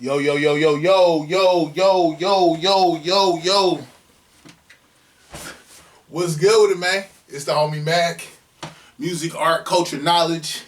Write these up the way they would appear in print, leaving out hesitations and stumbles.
Yo, yo, yo, yo, yo, yo, yo, yo, yo, yo, yo. What's good with it, man? It's the homie MACK. Music, art, culture, knowledge.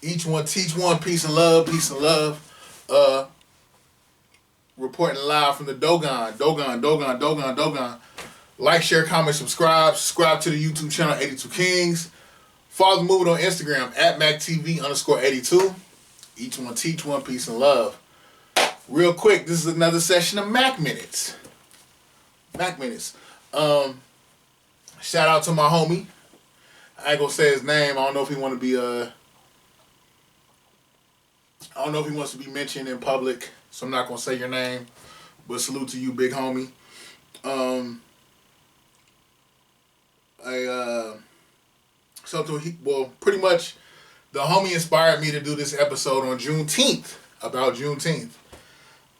Each one teach one. Peace and love, peace and love. Reporting live from the Dogon. Like, share, comment, subscribe. Subscribe to the YouTube channel 82 Kings. Follow the movement on Instagram at MACktv_82. Each one teach one. Peace and love. Real quick, this is another session of Mac Minutes. Mac Minutes. Shout out to my homie. I ain't gonna say his name. I don't know if he want to be I don't know if he wants to be mentioned in public, so I'm not gonna say your name. But salute to you, big homie. Pretty much, the homie inspired me to do this episode on Juneteenth, about Juneteenth.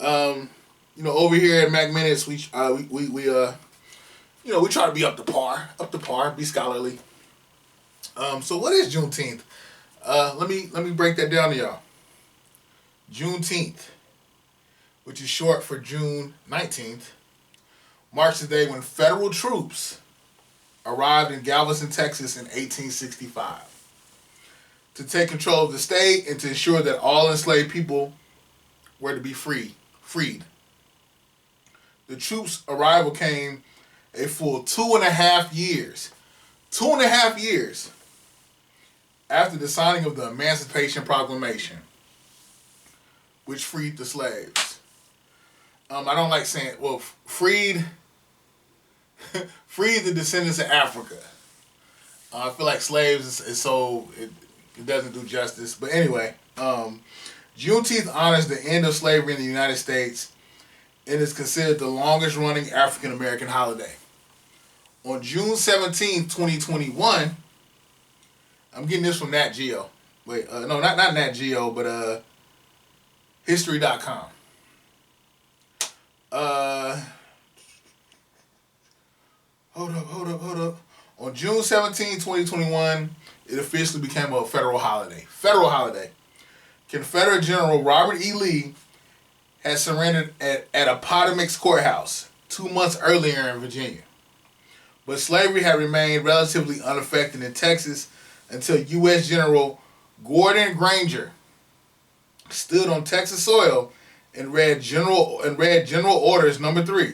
Over here at Mac Minutes, we try to be up to par, be scholarly. So what is Juneteenth? Let me break that down to y'all. Juneteenth, which is short for June 19th, marks the day when federal troops arrived in Galveston, Texas in 1865 to take control of the state and to ensure that all enslaved people were to be freed. The troops' arrival came a full 2.5 years. 2.5 years after the signing of the Emancipation Proclamation, which freed the slaves. I don't like saying, freed the descendants of Africa. I feel like slaves is so, it doesn't do justice. But anyway, Juneteenth honors the end of slavery in the United States and is considered the longest running African American holiday. On June 17, 2021, I'm getting this from Nat Geo. No, not Nat Geo, but History.com. Hold up. On June 17, 2021, it officially became a federal holiday. Confederate General Robert E. Lee had surrendered at Appomattox Courthouse 2 months earlier in Virginia. But slavery had remained relatively unaffected in Texas until U.S. General Gordon Granger stood on Texas soil and read General Orders Number 3.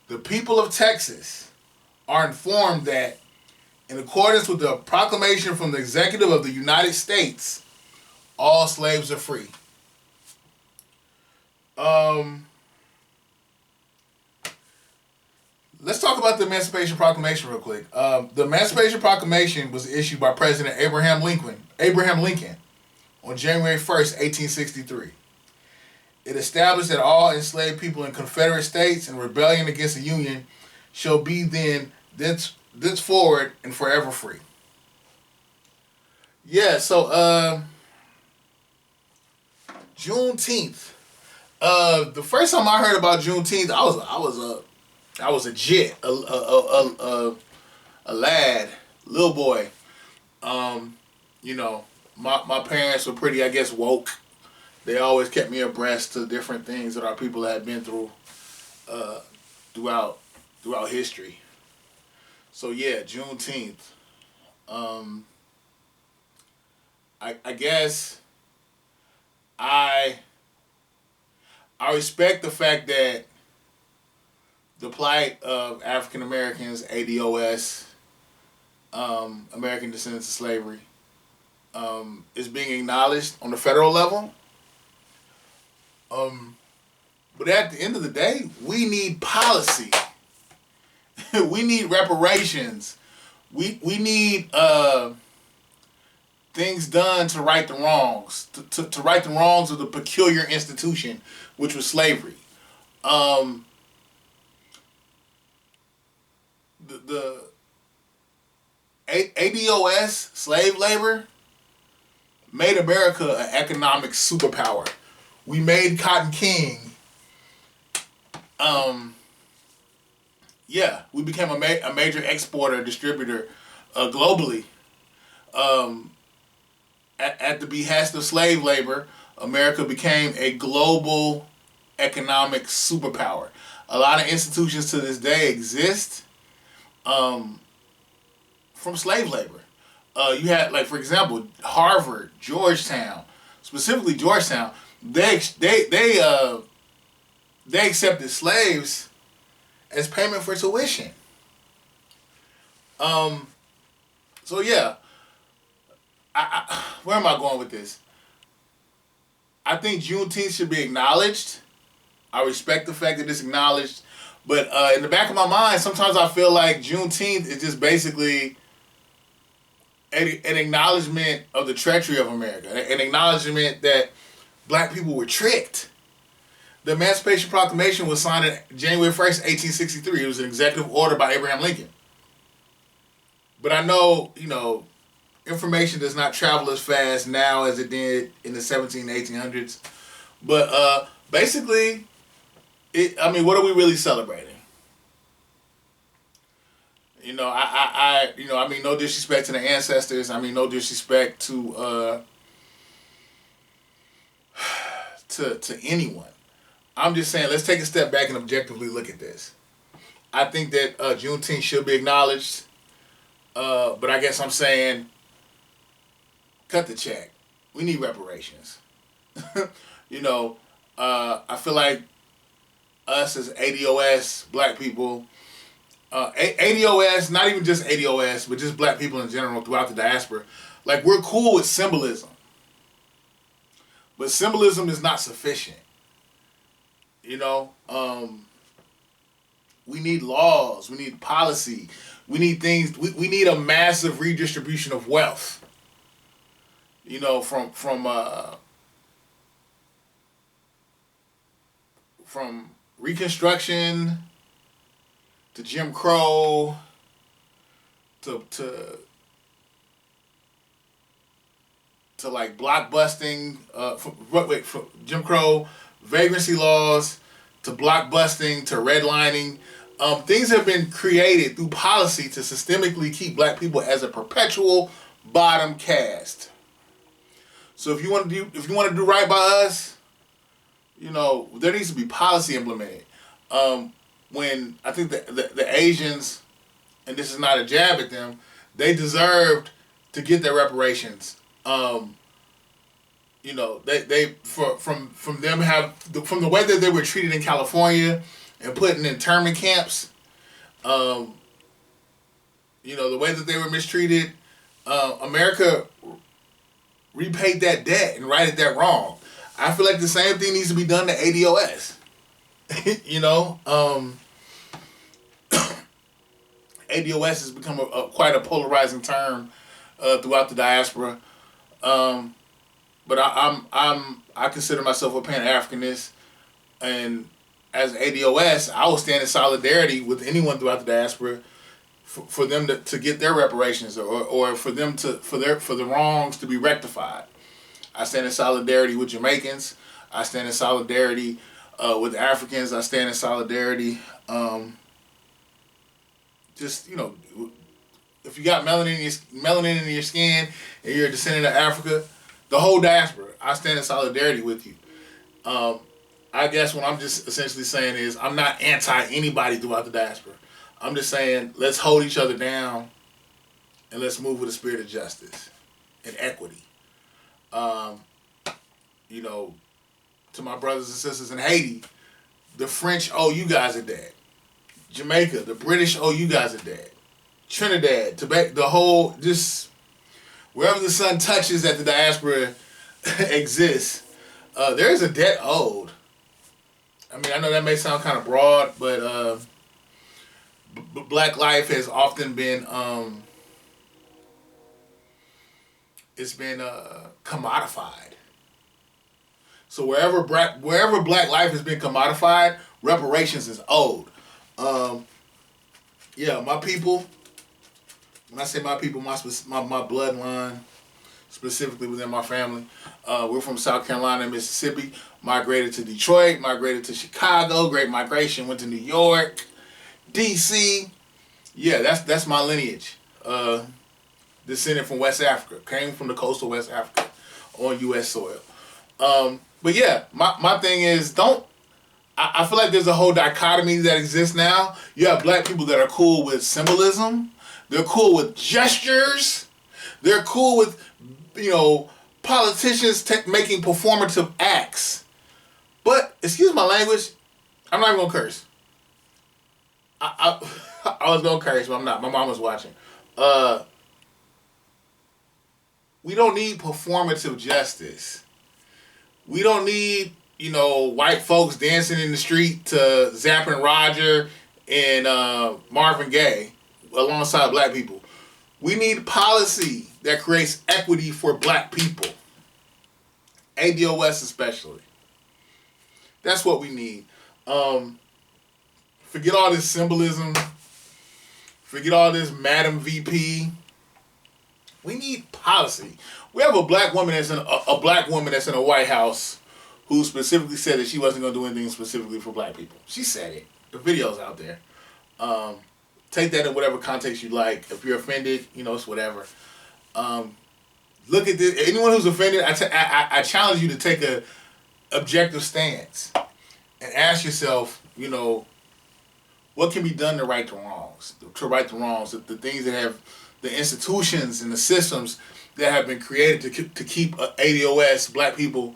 The people of Texas are informed that, in accordance with the proclamation from the Executive of the United States, all slaves are free. Let's talk about the Emancipation Proclamation real quick. The Emancipation Proclamation was issued by President Abraham Lincoln on January 1st, 1863. It established that all enslaved people in Confederate states in rebellion against the Union shall be thenceforward and forever free. Yeah, so Juneteenth. The first time I heard about Juneteenth, I was a jit, a lad, little boy. My parents were pretty, I guess, woke. They always kept me abreast to different things that our people had been through throughout history. So yeah, Juneteenth. I guess I respect the fact that the plight of African Americans, ADOS, American descendants of slavery, is being acknowledged on the federal level. But at the end of the day, we need policy. We need reparations. We need things done to right the wrongs, to right the wrongs of the peculiar institution, which was slavery. The ADOS, slave labor, made America an economic superpower. We made Cotton King. We became a major exporter, distributor globally. At the behest of slave labor, America became a global economic superpower. A lot of institutions to this day exist from slave labor. You had, like, for example, Harvard, Georgetown, specifically Georgetown. They accepted slaves as payment for tuition. So yeah, where am I going with this? I think Juneteenth should be acknowledged. I respect the fact that it's acknowledged, but in the back of my mind, sometimes I feel like Juneteenth is just basically an acknowledgement of the treachery of America, an acknowledgement that black people were tricked. The Emancipation Proclamation was signed on January 1st, 1863. It was an executive order by Abraham Lincoln. But I know, information does not travel as fast now as it did in the 1700s, 1800s. But basically, what are we really celebrating? No disrespect to the ancestors. No disrespect to anyone. I'm just saying, let's take a step back and objectively look at this. I think that Juneteenth should be acknowledged, but I guess I'm saying, cut the check. We need reparations. I feel like us as ADOS, black people, ADOS, not even just ADOS, but just black people in general throughout the diaspora, like, we're cool with symbolism. But symbolism is not sufficient. We need laws. We need policy. We need things. We need a massive redistribution of wealth. From Reconstruction to Jim Crow to like blockbusting. From Jim Crow, vagrancy laws, to blockbusting, to redlining. Things have been created through policy to systemically keep black people as a perpetual bottom caste. So if you want to do right by us, there needs to be policy implemented. When I think the Asians, and this is not a jab at them, they deserved to get their reparations. From the way that they were treated in California and put in internment camps, the way that they were mistreated, America repaid that debt and righted that wrong. I feel like the same thing needs to be done to ADOS. ADOS has become quite a polarizing term throughout the diaspora. But I consider myself a Pan-Africanist, and as ADOS, I will stand in solidarity with anyone throughout the diaspora for them to get their reparations, or for them for the wrongs to be rectified. I stand in solidarity with Jamaicans. I stand in solidarity with Africans. I stand in solidarity. If you got melanin in your skin and you're a descendant of Africa, the whole diaspora, I stand in solidarity with you. I guess what I'm just essentially saying is, I'm not anti anybody throughout the diaspora. I'm just saying, let's hold each other down and let's move with a spirit of justice and equity. To my brothers and sisters in Haiti, the French owe you guys a debt. Jamaica, the British owe you guys a debt. Trinidad, Tobago, the whole, just wherever the sun touches that the diaspora exists, there is a debt owed. I know that may sound kind of broad, but black life has often been it's been commodified. So wherever black life has been commodified, reparations is owed. My people. When I say my people, my bloodline, specifically within my family, we're from South Carolina and Mississippi. Migrated to Detroit, migrated to Chicago. Great Migration. Went to New York, D.C. Yeah, that's my lineage. Descended from West Africa. Came from the coastal West Africa on U.S. soil. But yeah, my thing is I feel like there's a whole dichotomy that exists now. You have black people that are cool with symbolism. They're cool with gestures. They're cool with, politicians making performative acts. But, excuse my language, I'm not even going to curse. I was going to curse, but I'm not. My mom was watching. We don't need performative justice. We don't need, white folks dancing in the street to Zapp and Roger and Marvin Gaye alongside black people. We need policy that creates equity for black people. ADOS especially. That's what we need. Forget all this symbolism. Forget all this Madam VP. We need policy. We have a black woman that's in the White House who specifically said that she wasn't going to do anything specifically for black people. She said it. The video's out there. Take that in whatever context you like. If you're offended, it's whatever. Look at this. Anyone who's offended, I challenge you to take a objective stance and ask yourself, what can be done to right the wrongs? The things that have, the institutions and the systems that have been created to keep ADOS, black people,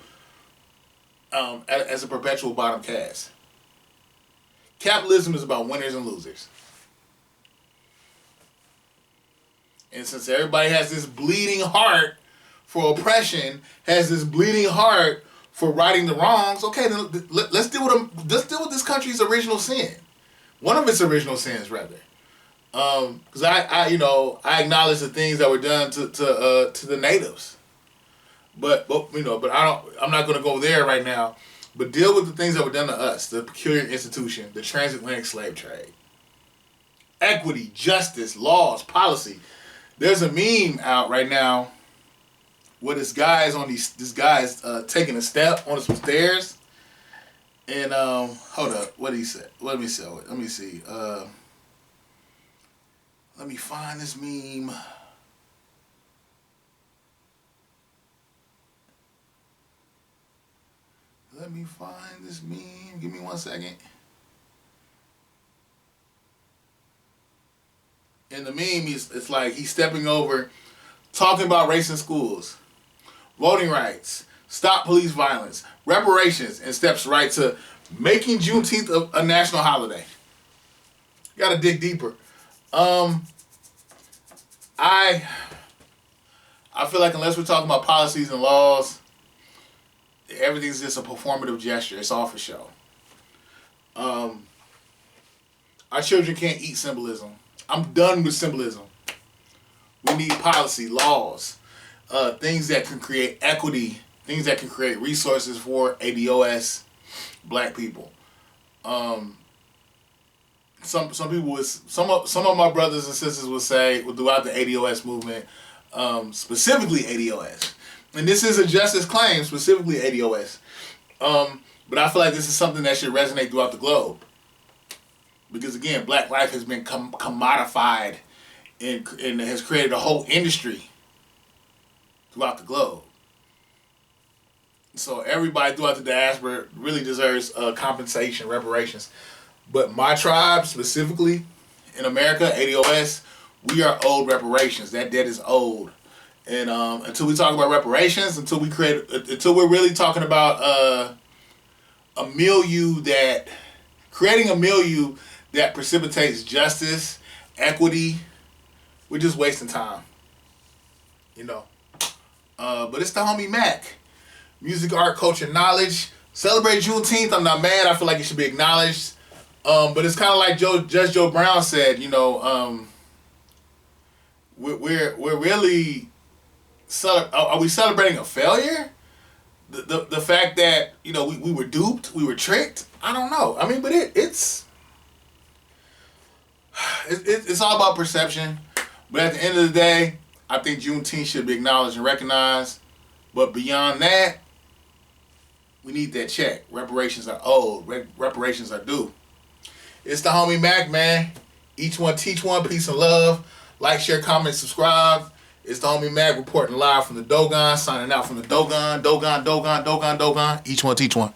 as a perpetual bottom caste. Capitalism is about winners and losers. And since everybody has this bleeding heart for oppression, has this bleeding heart for righting the wrongs, okay, then let's deal with this country's original sin. One of its original sins, rather. Because I acknowledge the things that were done to the natives. But I'm not going to go there right now. But deal with the things that were done to us, the peculiar institution, the transatlantic slave trade. Equity, justice, laws, policy. There's a meme out right now where this guy is taking a step on some stairs. And hold up, what did he say? Let me see. Let me find this meme. Give me 1 second. In the meme, it's like he's stepping over, talking about race in schools, voting rights, stop police violence, reparations, and steps right to making Juneteenth a national holiday. You gotta dig deeper. I feel like unless we're talking about policies and laws, everything's just a performative gesture. It's all for show. Our children can't eat symbolism. I'm done with symbolism. We need policy, laws, things that can create equity, things that can create resources for ADOS, black people. Some people some of my brothers and sisters would say throughout the ADOS movement, specifically ADOS, and this is a justice claim, specifically ADOS. But I feel like this is something that should resonate throughout the globe. Because again, black life has been commodified and has created a whole industry throughout the globe. So everybody throughout the diaspora really deserves compensation, reparations. But my tribe, specifically in America, ADOS, we are owed reparations. That debt is owed. And until we talk about reparations, until we're really talking about creating a milieu that precipitates justice, equity, we're just wasting time. But it's the homie MACK. Music, art, culture, knowledge. Celebrate Juneteenth. I'm not mad. I feel like it should be acknowledged. But it's kind of like Judge Joe Brown said, we're really are we celebrating a failure? The fact that we were duped, we were tricked. I don't know. I mean, but it's all about perception. But at the end of the day, I think Juneteenth should be acknowledged and recognized. But beyond that, we need that check. Reparations are owed. Reparations are due. It's the homie Mac, man. Each one teach one. Peace and love. Like, share, comment, subscribe. It's the homie Mac reporting live from the Dogon, signing out from the Dogon. Each one teach one.